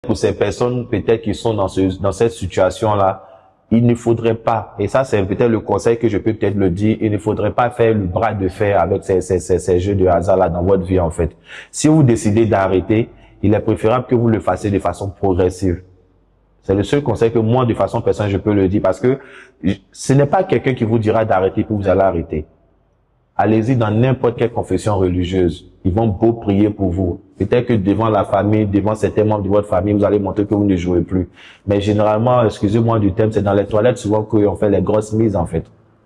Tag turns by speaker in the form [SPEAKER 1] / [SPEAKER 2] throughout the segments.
[SPEAKER 1] Pour ces personnes peut-être qui sont dans cette situation-là, il ne faudrait pas, et ça c'est peut-être le conseil que je peux peut-être le dire, il ne faudrait pas faire le bras de fer avec ces jeux de hasard-là dans votre vie en fait. Si vous décidez d'arrêter, il est préférable que vous le fassiez de façon progressive. C'est le seul conseil que moi, de façon personnelle, je peux le dire parce que ce n'est pas quelqu'un qui vous dira d'arrêter puis vous allez arrêter. Allez-y dans n'importe quelle confession religieuse. Ils vont beau prier pour vous. Peut-être que devant la famille, devant certains membres de votre famille, vous allez montrer que vous ne jouez plus. Mais généralement, excusez-moi du terme, c'est dans les toilettes souvent qu'on fait les grosses mises en fait.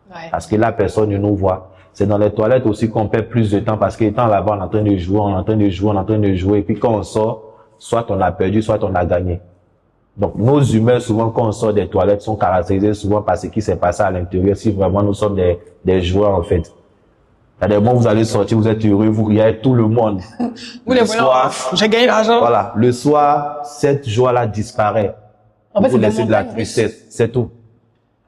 [SPEAKER 2] Ouais.
[SPEAKER 1] Parce que là, personne ne nous voit. C'est dans les toilettes aussi qu'on perd plus de temps parce qu'étant là-bas, on est en train de jouer, on est en train de jouer, on est en train de jouer. Et puis quand on sort, soit on a perdu, soit on a gagné. Donc, nos humeurs, souvent, quand on sort des toilettes, sont caractérisées souvent par ce qui s'est passé à l'intérieur, si vraiment nous sommes des joueurs, en fait. Il y a des moments où vous allez sortir, vous êtes heureux, vous riez tout le monde.
[SPEAKER 2] Vous les voyez, j'ai gagné l'argent.
[SPEAKER 1] Voilà. Le soir, cette joie-là disparaît.
[SPEAKER 2] En fait,
[SPEAKER 1] vous
[SPEAKER 2] c'est
[SPEAKER 1] laissez de la tristesse. C'est tout.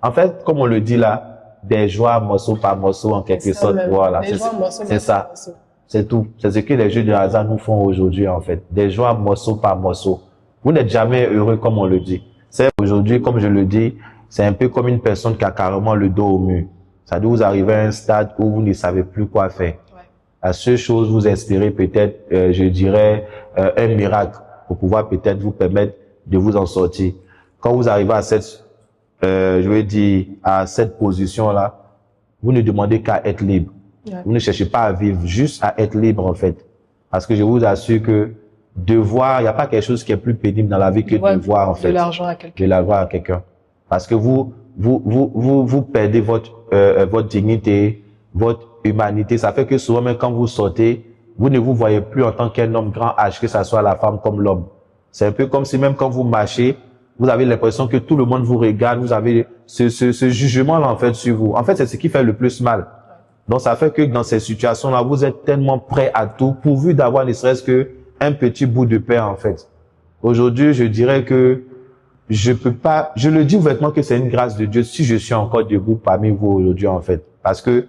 [SPEAKER 1] En fait, comme on le dit là, des joies morceau par morceau, en quelque sorte. Voilà. C'est ça. C'est tout. C'est ce que les jeux de hasard nous font aujourd'hui, en fait. Des joies morceau par morceau. Vous n'êtes jamais heureux comme on le dit. C'est aujourd'hui, comme je le dis, c'est un peu comme une personne qui a carrément le dos au mur. Ça doit vous arriver à un stade où vous ne savez plus quoi faire. Ouais. La seule chose, vous espérez peut-être, je dirais, un miracle pour pouvoir peut-être vous permettre de vous en sortir. Quand vous arrivez à cette, je veux dire, à cette position-là, vous ne demandez qu'à être libre. Ouais. Vous ne cherchez pas à vivre, juste à être libre en fait. Parce que je vous assure que devoir, il n'y a pas quelque chose qui est plus pénible dans la vie que devoir en fait.
[SPEAKER 2] De l'argent à quelqu'un.
[SPEAKER 1] De l'argent à quelqu'un. Parce que vous perdez votre dignité, votre humanité. Ça fait que souvent, même quand vous sortez, vous ne vous voyez plus en tant qu'un homme grand âge, que ça soit la femme comme l'homme. C'est un peu comme si même quand vous marchez, vous avez l'impression que tout le monde vous regarde, vous avez ce jugement-là en fait sur vous. En fait, c'est ce qui fait le plus mal. Donc, ça fait que dans ces situations-là, vous êtes tellement prêt à tout, pourvu d'avoir ne serait-ce que un petit bout de pain en fait. Aujourd'hui, je dirais que je peux pas, je le dis ouvertement que c'est une grâce de Dieu si je suis encore debout parmi vous aujourd'hui en fait, parce que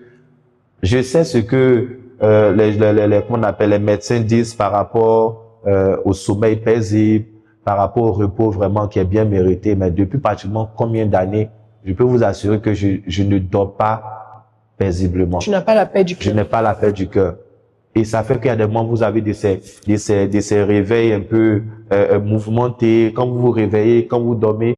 [SPEAKER 1] je sais ce que qu'on appelle les médecins disent par rapport au sommeil paisible, par rapport au repos vraiment qui est bien mérité, mais depuis pratiquement combien d'années, je peux vous assurer que je ne dors pas paisiblement.
[SPEAKER 2] Tu n'as pas la paix du cœur.
[SPEAKER 1] Je n'ai pas la paix du cœur. Et ça fait qu'il y a des moments où vous avez de ces réveils un peu mouvementés. Quand vous vous réveillez, quand vous dormez,